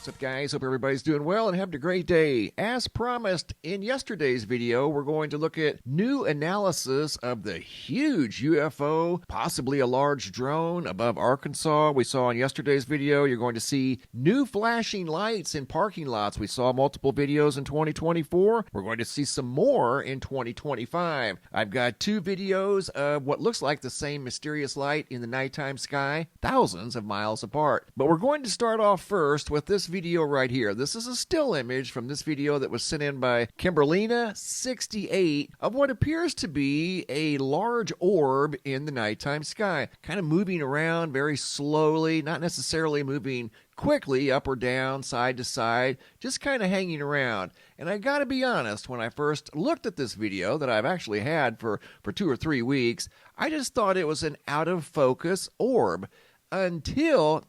What's up, guys? Hope everybody's doing well and having a great day. As promised, in yesterday's video, we're going to look at new analysis of the huge UFO, possibly a large drone above Arkansas. We saw in yesterday's video, you're going to see new flashing lights in parking lots. We saw multiple videos in 2024. We're going to see some more in 2025. I've got two videos of what looks like the same mysterious light in the nighttime sky, thousands of miles apart. But we're going to start off first with this video right here. This is a still image from this video that was sent in by Kimberlina68 of what appears to be a large orb in the nighttime sky, kind of moving around very slowly, not necessarily moving quickly up or down, side to side, just kind of hanging around. And I gotta be honest, when I first looked at this video that I've actually had for 2 or 3 weeks, I just thought it was an out of focus orb until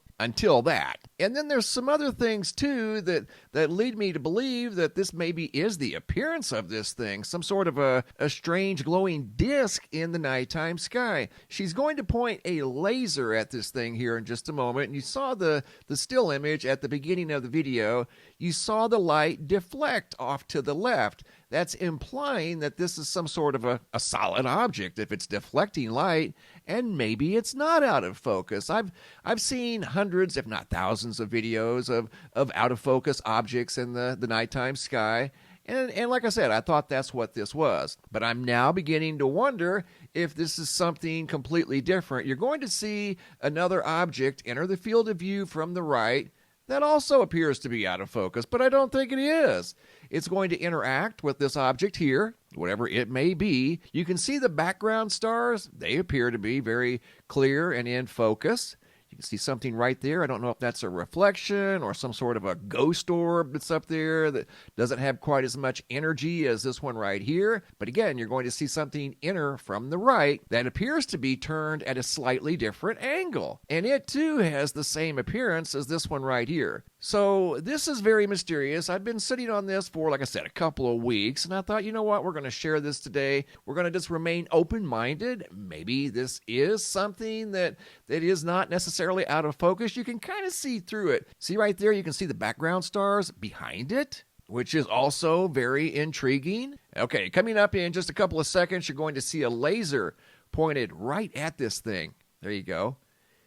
that. And then there's some other things too that lead me to believe that this maybe is the appearance of this thing, some sort of a strange glowing disc in the nighttime sky. She's going to point a laser at this thing here in just a moment. And you saw the still image at the beginning of the video. You saw the light deflect off to the left. That's implying that this is some sort of a solid object if it's deflecting light, and maybe it's not out of focus. I've seen hundreds, if not thousands, of videos of out of focus objects in the nighttime sky. And like I said, I thought that's what this was. But I'm now beginning to wonder if this is something completely different. You're going to see another object enter the field of view from the right that also appears to be out of focus, but I don't think it is. It's going to interact with this object here, whatever it may be. You can see the background stars. They appear to be very clear and in focus. You can see something right there. I don't know if that's a reflection or some sort of a ghost orb that's up there that doesn't have quite as much energy as this one right here. But again, you're going to see something enter from the right that appears to be turned at a slightly different angle. And it too has the same appearance as this one right here. So this is very mysterious. I've been sitting on this for, like I said, a couple of weeks, and I thought, you know what, we're going to share this today. We're going to just remain open-minded. Maybe this is something that is not necessarily out of focus. You can kind of see through it. See right there, you can see the background stars behind it, which is also very intriguing. Okay, coming up in just a couple of seconds, you're going to see a laser pointed right at this thing. There you go.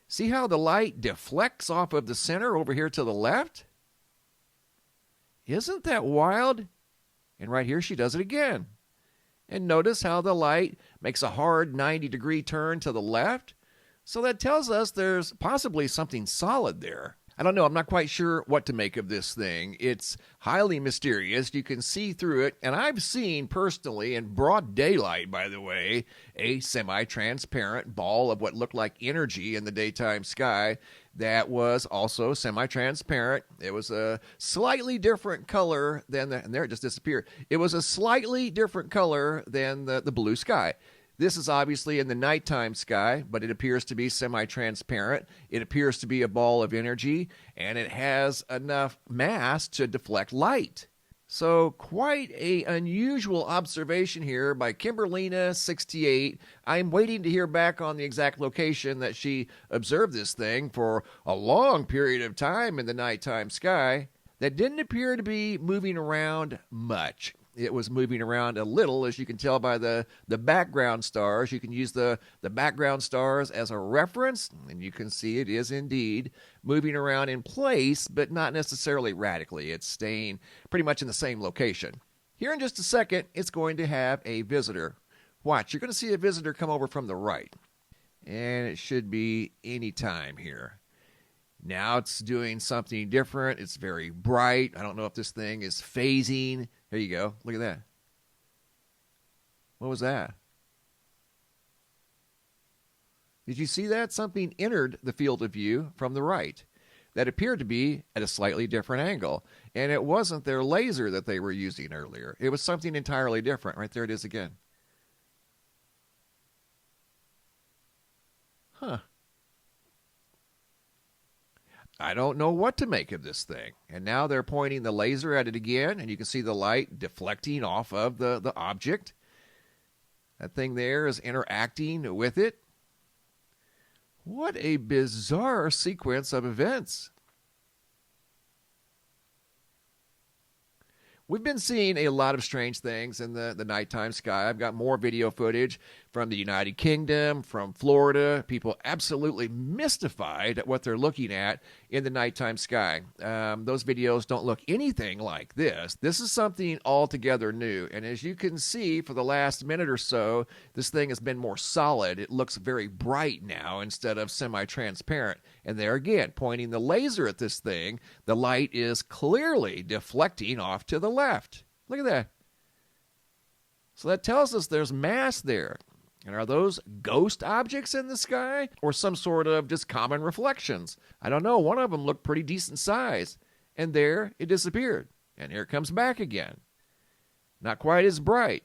See how the light deflects off of the center over here to the left? Isn't that wild? And right here she does it again. And notice how the light makes a hard 90-degree turn to the left. So that tells us there's possibly something solid there. I don't know. I'm not quite sure what to make of this thing. It's highly mysterious. You can see through it. And I've seen personally, in broad daylight, by the way, a semi-transparent ball of what looked like energy in the daytime sky that was also semi-transparent. It was a slightly different color than and there it just disappeared. It was a slightly different color than the blue sky. This is obviously in the nighttime sky, but it appears to be semi-transparent. It appears to be a ball of energy, and it has enough mass to deflect light. So quite an unusual observation here by Kimberlina68. I'm waiting to hear back on the exact location that she observed this thing for a long period of time in the nighttime sky that didn't appear to be moving around much. It was moving around a little, as you can tell by the background stars. You can use the background stars as a reference, and you can see it is indeed moving around in place, but not necessarily radically. It's staying pretty much in the same location. Here in just a second, it's going to have a visitor. Watch, you're going to see a visitor come over from the right, and it should be any time here. Now it's doing something different. It's very bright. I don't know if this thing is phasing. There you go. Look at that. What was that? Did you see that? Something entered the field of view from the right that appeared to be at a slightly different angle. And it wasn't their laser that they were using earlier. It was something entirely different. Right there it is again. Huh. I don't know what to make of this thing. And now they're pointing the laser at it again, and you can see the light deflecting off of the object. That thing there is interacting with it. What a bizarre sequence of events. We've been seeing a lot of strange things in the nighttime sky. I've got more video footage from the United Kingdom, from Florida. People absolutely mystified at what they're looking at in the nighttime sky. Those videos don't look anything like this. This is something altogether new. And as you can see, for the last minute or so, this thing has been more solid. It looks very bright now instead of semi-transparent. And there again, pointing the laser at this thing, the light is clearly deflecting off to the left. Look at that. So that tells us there's mass there. And are those ghost objects in the sky or some sort of just common reflections? I don't know. One of them looked pretty decent size. And there it disappeared. And here it comes back again. Not quite as bright.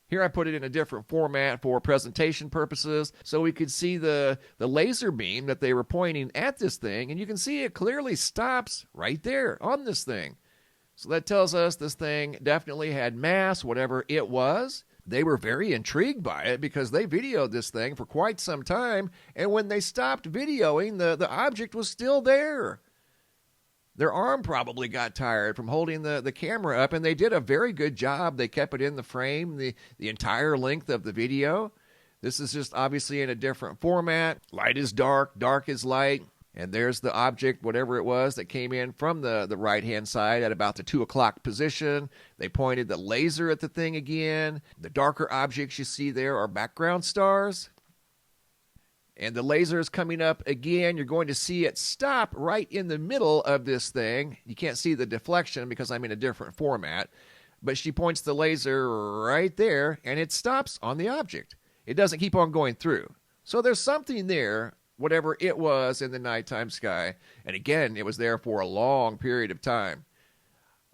Here I put it in a different format for presentation purposes so we could see the laser beam that they were pointing at this thing. And you can see it clearly stops right there on this thing. So that tells us this thing definitely had mass, whatever it was. They were very intrigued by it because they videoed this thing for quite some time, and when they stopped videoing, the object was still there. Their arm probably got tired from holding the camera up, and they did a very good job. They kept it in the frame the entire length of the video. This is just obviously in a different format. Light is dark, dark is light. And there's the object, whatever it was, that came in from the right-hand side at about the 2 o'clock position. They pointed the laser at the thing again. The darker objects you see there are background stars. And the laser is coming up again. You're going to see it stop right in the middle of this thing. You can't see the deflection because I'm in a different format. But she points the laser right there, and it stops on the object. It doesn't keep on going through. So there's something there, whatever it was in the nighttime sky. And again, it was there for a long period of time.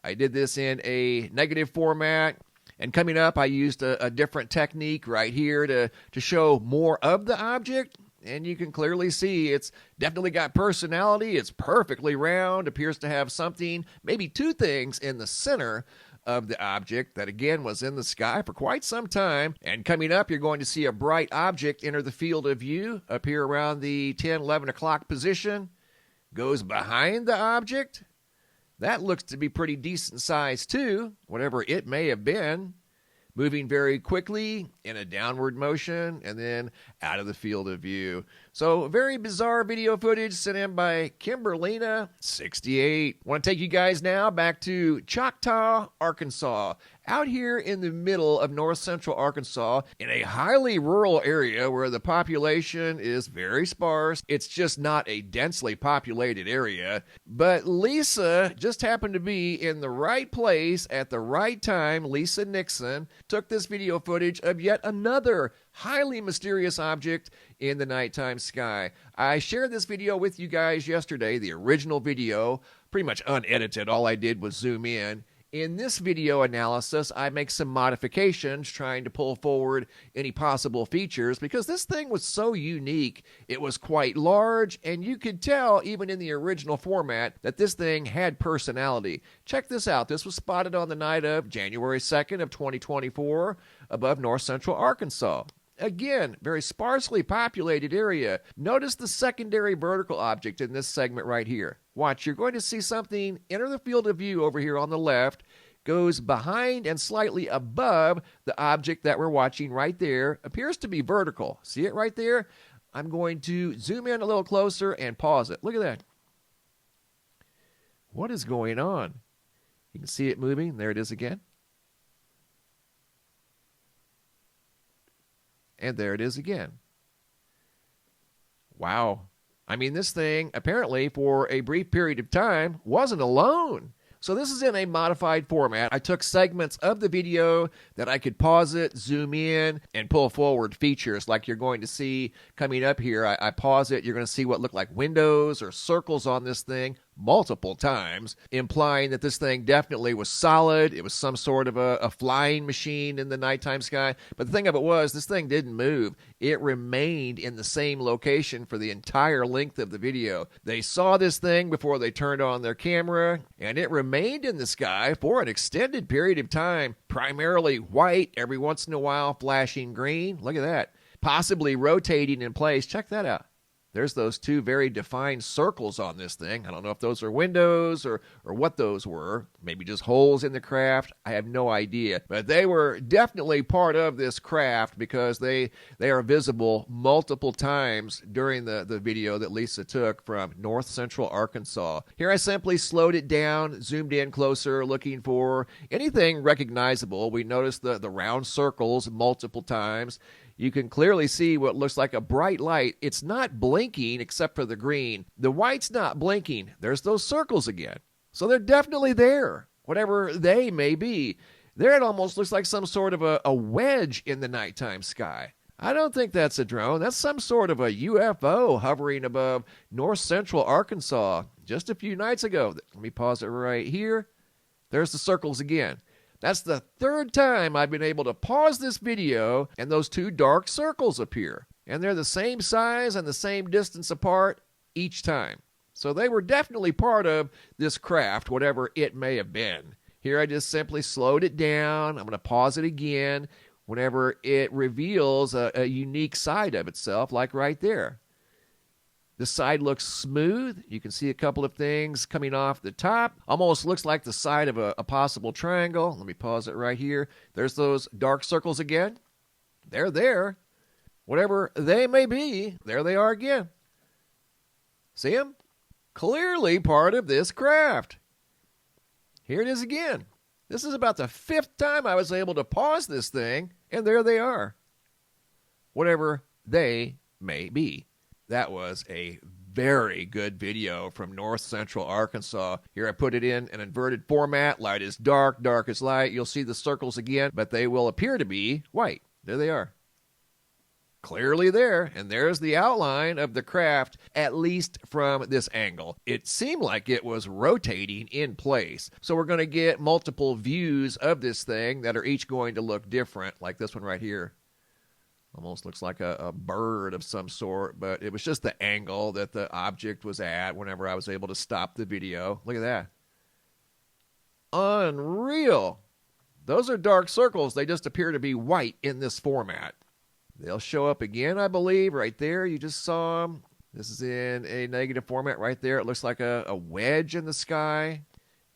I did this in a negative format. And coming up, I used a different technique right here to show more of the object. And you can clearly see it's definitely got personality. It's perfectly round, appears to have something, maybe two things in the center of the object that again was in the sky for quite some time. And coming up, you're going to see a bright object enter the field of view up here around the 10, 11 o'clock position. Goes behind the object. That looks to be pretty decent size too, whatever it may have been. Moving very quickly in a downward motion and then out of the field of view. So very bizarre video footage sent in by Kimberlina68. Want to take you guys now back to Choctaw, Arkansas. Out here in the middle of north central Arkansas in a highly rural area where the population is very sparse. It's just not a densely populated area. But Lisa just happened to be in the right place at the right time. Lisa Nixon took this video footage of yet another highly mysterious object in the nighttime sky. I shared this video with you guys yesterday, the original video, pretty much unedited. All I did was zoom in. In this video analysis, I make some modifications trying to pull forward any possible features because this thing was so unique. It was quite large, and you could tell, even in the original format, that this thing had personality. Check this out. This was spotted on the night of January 2nd of 2024 above north central Arkansas. Again, very sparsely populated area. Notice the secondary vertical object in this segment right here. Watch, you're going to see something enter the field of view over here on the left, goes behind and slightly above the object that we're watching right there. Appears to be vertical. See it right there? I'm going to zoom in a little closer and pause it. Look at that. What is going on? You can see it moving. There it is again. And there it is again. Wow. I mean, this thing, apparently, for a brief period of time, wasn't alone. So this is in a modified format. I took segments of the video that I could pause it, zoom in, and pull forward features like you're going to see coming up here. I pause it. You're going to see what look like windows or circles on this thing multiple times, implying that this thing definitely was solid. It was some sort of a flying machine in the nighttime sky. But the thing of it was, this thing didn't move. It remained in the same location for the entire length of the video. They saw this thing before they turned on their camera, and it remained in the sky for an extended period of time, primarily white, every once in a while flashing green. Look at that. Possibly rotating in place. Check that out. There's those two very defined circles on this thing. I don't know if those are windows or what those were. Maybe just holes in the craft. I have no idea. But they were definitely part of this craft because they are visible multiple times during the video that Lisa took from north central Arkansas. Here I simply slowed it down, zoomed in closer, looking for anything recognizable. We noticed the round circles multiple times. You can clearly see what looks like a bright light. It's not blinking except for the green. The white's not blinking. There's those circles again. So they're definitely there, whatever they may be. There it almost looks like some sort of a wedge in the nighttime sky. I don't think that's a drone. That's some sort of a UFO hovering above north central Arkansas just a few nights ago. Let me pause it right here. There's the circles again. That's the third time I've been able to pause this video and those two dark circles appear. And they're the same size and the same distance apart each time. So they were definitely part of this craft, whatever it may have been. Here I just simply slowed it down. I'm going to pause it again whenever it reveals a unique side of itself, like right there. The side looks smooth. You can see a couple of things coming off the top. Almost looks like the side of a possible triangle. Let me pause it right here. There's those dark circles again. They're there. Whatever they may be, there they are again. See them? Clearly part of this craft. Here it is again. This is about the fifth time I was able to pause this thing, and there they are. Whatever they may be. That was a very good video from north central Arkansas. Here I put it in an inverted format. Light is dark, dark is light. You'll see the circles again, but they will appear to be white. There they are. Clearly there, and there's the outline of the craft, at least from this angle. It seemed like it was rotating in place. So we're going to get multiple views of this thing that are each going to look different, like this one right here. Almost looks like a bird of some sort, but it was just the angle that the object was at whenever I was able to stop the video. Look at that. Unreal. Those are dark circles. They just appear to be white in this format. They'll show up again, I believe, right there. You just saw them. This is in a negative format right there. It looks like a wedge in the sky.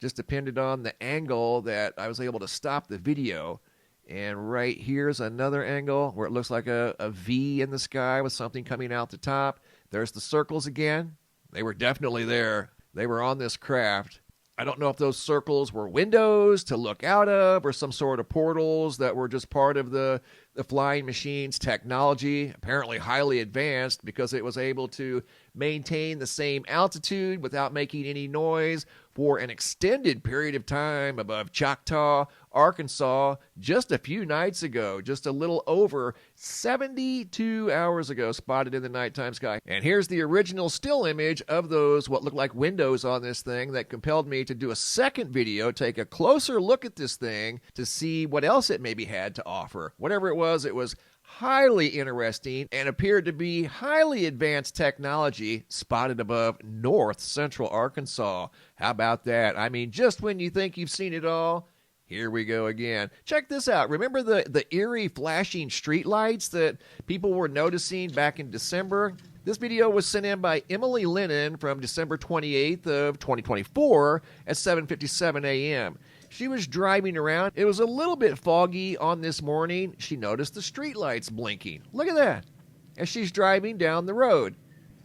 Just depended on the angle that I was able to stop the video. And right here's another angle where it looks like a V in the sky with something coming out the top. There's the circles again. They were definitely there. They were on this craft. I don't know if those circles were windows to look out of or some sort of portals that were just part of the flying machine's technology, apparently highly advanced because it was able to maintain the same altitude without making any noise for an extended period of time above Choctaw, Arkansas, just a few nights ago, just a little over 72 hours ago, spotted in the nighttime sky. And here's the original still image of those, what looked like windows on this thing that compelled me to do a second video, take a closer look at this thing to see what else it maybe had to offer. Whatever it was highly interesting and appeared to be highly advanced technology spotted above north central Arkansas. How about that? I mean, just when you think you've seen it all, here we go again. Check this out. Remember the eerie flashing streetlights that people were noticing back in December? This video was sent in by Emily Lennon from December 28th of 2024 at 7:57 a.m. She was driving around. It was a little bit foggy on this morning. She noticed the streetlights blinking. Look at that. As she's driving down the road.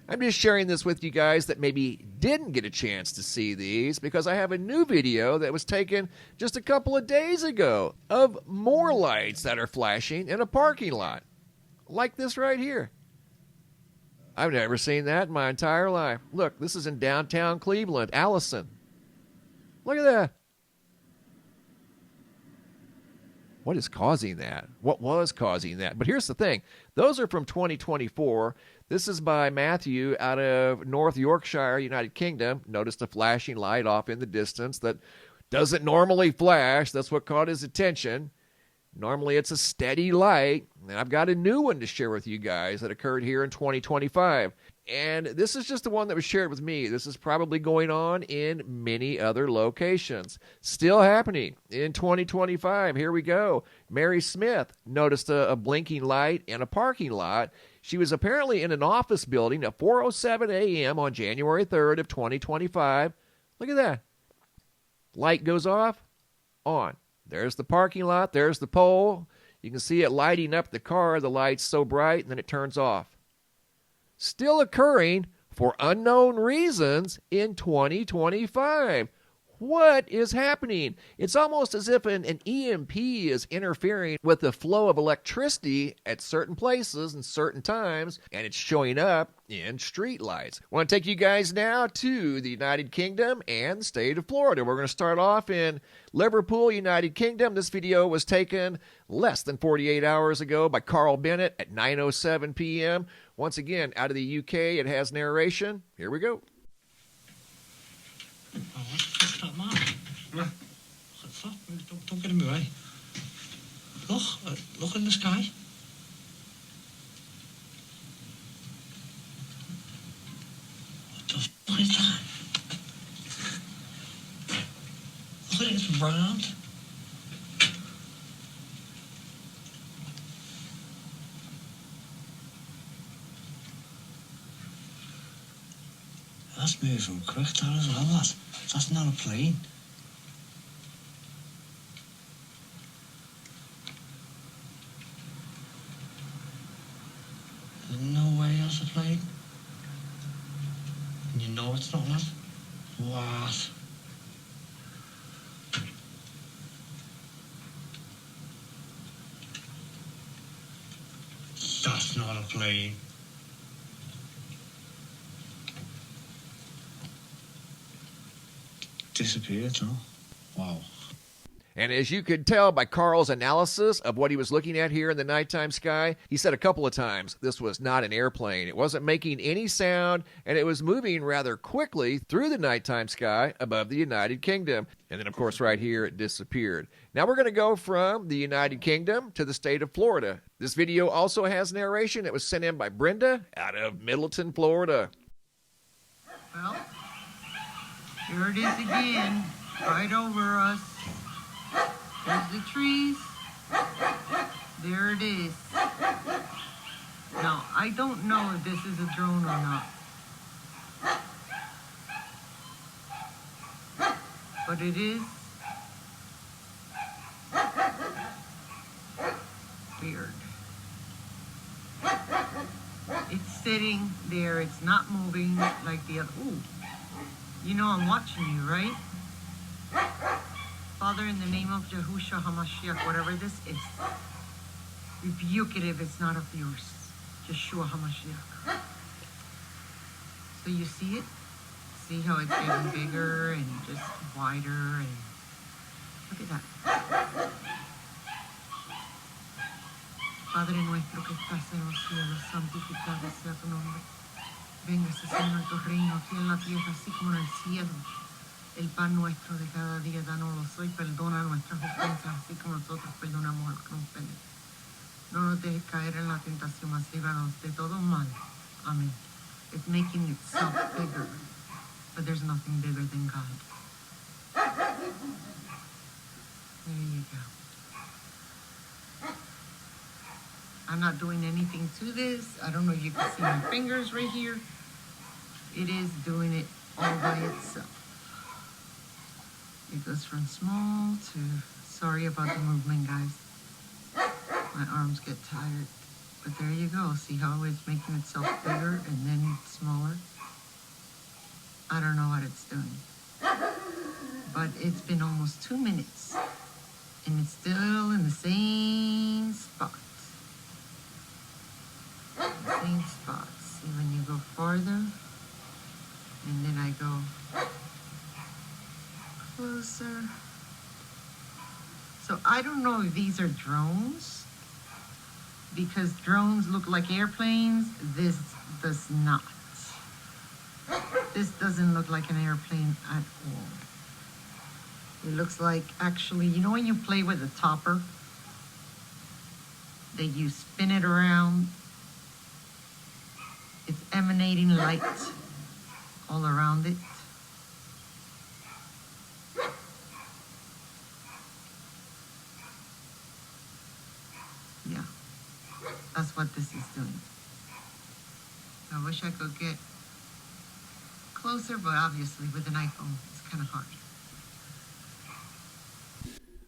I'm just sharing this with you guys that maybe didn't get a chance to see these because I have a new video that was taken just a couple of days ago of more lights that are flashing in a parking lot. Like this right here. I've never seen that in my entire life. Look, this is in downtown Cleveland, Allison. Look at that. What is causing that? What was causing that? But here's the thing. Those are from 2024. This is by Matthew out of North Yorkshire, United Kingdom. Noticed a flashing light off in the distance that doesn't normally flash. That's what caught his attention. Normally it's a steady light. And I've got a new one to share with you guys that occurred here in 2025. And this is just the one that was shared with me. This is probably going on in many other locations. Still happening in 2025. Here we go. Mary Smith noticed a blinking light in a parking lot. She was apparently in an office building at 4:07 a.m. on January 3rd of 2025. Look at that. Light goes off, on. There's the parking lot. There's the pole. You can see it lighting up the car. The light's so bright, and then it turns off. Still occurring for unknown reasons in 2025. What is happening? It's almost as if an EMP is interfering with the flow of electricity at certain places and certain times, and it's showing up in street lights. I want to take you guys now to the United Kingdom and the state of Florida. We're going to start off in Liverpool, United Kingdom. This video was taken less than 48 hours ago by Carl Bennett at 9:07 p.m. Once again, out of the UK, it has narration. Here we go. Oh, what's that, man? Yeah. What's that? Don't get in my way. Look in the sky. What the fuck is that? Look at it, it's round. That's moving quick, that as well, that. That's not a plane. There's no way that's a plane. And you know it's not that. What? That's not a plane. Disappeared, huh? Wow. And as you could tell by Carl's analysis of what he was looking at here in the nighttime sky, he said a couple of times this was not an airplane. It wasn't making any sound, and it was moving rather quickly through the nighttime sky above the United Kingdom. And then, of course, right here, it disappeared. Now we're going to go from the United Kingdom to the state of Florida. This video also has narration. It was sent in by Brenda out of Middleton, Florida. Well, here it is again, right over us. There's the trees. There it is. Now, I don't know if this is a drone or not. But it is weird. It's sitting there. It's not moving like the other. Ooh. You know I'm watching you, right? Father, in the name of Yahushua HaMashiach, whatever this is, rebuke it if it's not of yours. Yeshua HaMashiach. So you see it? See how it's getting bigger and just wider and look at that. Padre nuestro que estás en los cielos, santificado sea tu nombre. Véngase, Señor, tu reino aquí en la tierra, así como en el cielo. El pan nuestro de cada día, danos hoy, perdona nuestras ofensas, así como nosotros perdonamos a los que nos ofenden. No nos dejes caer en la tentación, mas líbranos de todo mal. Amen. It's making itself bigger, but there's nothing bigger than God. There you go. I'm not doing anything to this. I don't know if you can see my fingers right here. It is doing it all by itself. It goes from small to, sorry about the movement, guys. My arms get tired. But there you go. See how it's making itself bigger and then smaller? I don't know what it's doing. But it's been almost 2 minutes. And it's still in the same spot. The same spot. See, when you go farther, and then I go closer. So I don't know if these are drones, because drones look like airplanes. This does not. This doesn't look like an airplane at all. It looks like, actually, you know when you play with a topper, that you spin it around? It's emanating light all around it. Yeah, that's what this is doing. I wish I could get closer, but obviously with an iPhone, it's kind of hard.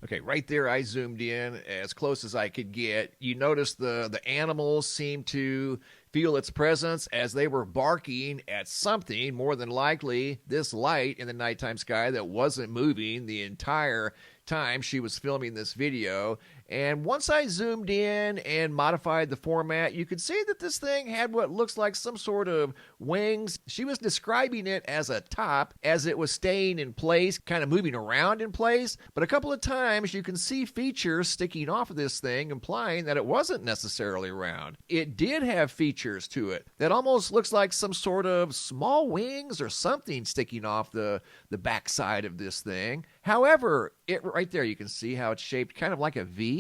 Okay, right there I zoomed in as close as I could get. You notice the animals seem to feel its presence as they were barking at something, more than likely this light in the nighttime sky that wasn't moving the entire time she was filming this video. And once I zoomed in and modified the format, you could see that this thing had what looks like some sort of wings. She was describing it as a top as it was staying in place, kind of moving around in place. But a couple of times you can see features sticking off of this thing, implying that it wasn't necessarily round. It did have features to it that almost looks like some sort of small wings or something sticking off the backside of this thing. However, right there you can see how it's shaped kind of like a V.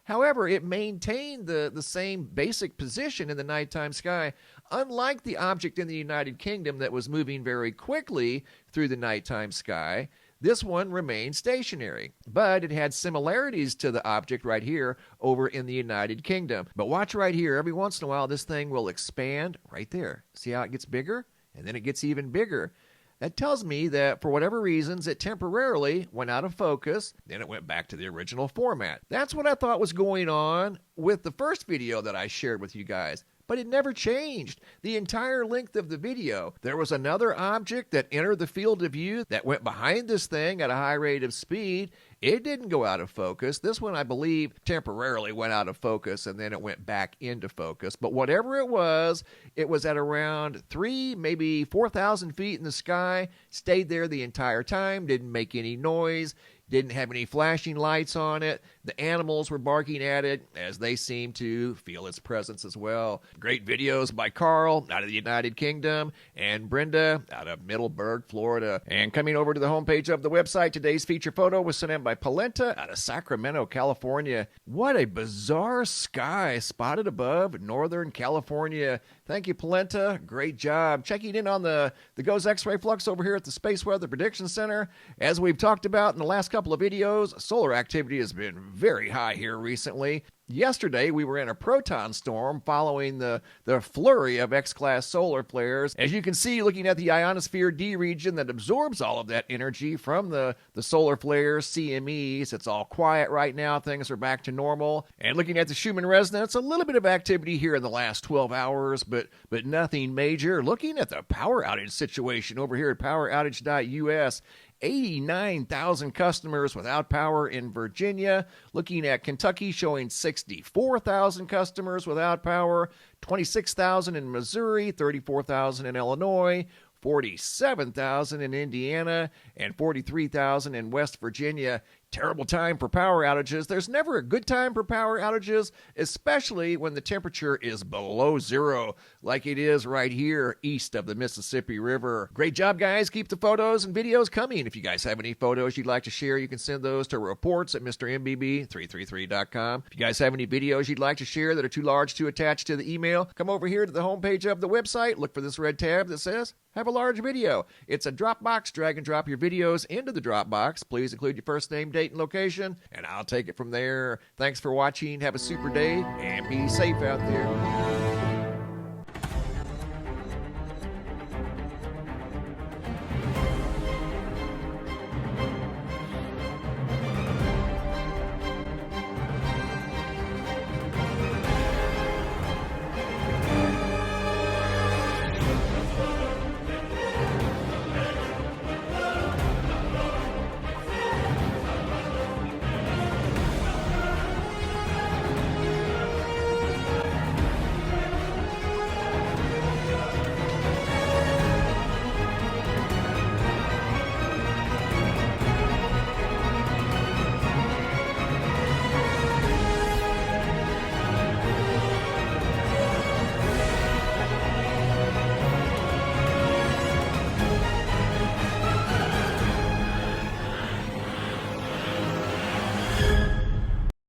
However, it maintained the same basic position in the nighttime sky, unlike the object in the United Kingdom that was moving very quickly through the nighttime sky. This one remained stationary, but it had similarities to the object right here over in the United Kingdom. But watch right here, every once in a while this thing will expand right there. See how it gets bigger? And then it gets even bigger. That tells me that for whatever reasons, it temporarily went out of focus, then it went back to the original format. That's what I thought was going on with the first video that I shared with you guys. But it never changed the entire length of the video. There was another object that entered the field of view that went behind this thing at a high rate of speed. It didn't go out of focus. This one, I believe, temporarily went out of focus and then it went back into focus. But whatever it was at around 3,000, maybe 4,000 feet in the sky, stayed there the entire time, didn't make any noise, didn't have any flashing lights on it. The animals were barking at it as they seemed to feel its presence as well. Great videos by Carl out of the United Kingdom and Brenda out of Middleburg, Florida. And coming over to the homepage of the website, today's feature photo was sent in by Polenta out of Sacramento, California. What a bizarre sky spotted above Northern California. Thank you, Polenta. Great job. Checking in on the GOES X-ray flux over here at the Space Weather Prediction Center. As we've talked about in the last couple of videos, solar activity has been very high here recently. Yesterday, we were in a proton storm following the flurry of X-class solar flares. As you can see, looking at the ionosphere D region that absorbs all of that energy from the solar flares, CMEs, it's all quiet right now. Things are back to normal. And looking at the Schumann resonance, a little bit of activity here in the last 12 hours, but nothing major. Looking at the power outage situation over here at poweroutage.us, 89,000 customers without power in Virginia. Looking at Kentucky, showing 64,000 customers without power, 26,000 in Missouri, 34,000 in Illinois, 47,000 in Indiana, and 43,000 in West Virginia. Terrible time for power outages. There's never a good time for power outages, especially when the temperature is below zero, like it is right here east of the Mississippi River. Great job, guys. Keep the photos and videos coming. If you guys have any photos you'd like to share, you can send those to reports at MrMBB333.com. If you guys have any videos you'd like to share that are too large to attach to the email, come over here to the homepage of the website. Look for this red tab that says Have a Large Video. It's a Dropbox. Drag and drop your videos into the Dropbox. Please include your first name, date, and location, and I'll take it from there. Thanks for watching. Have a super day, and be safe out there.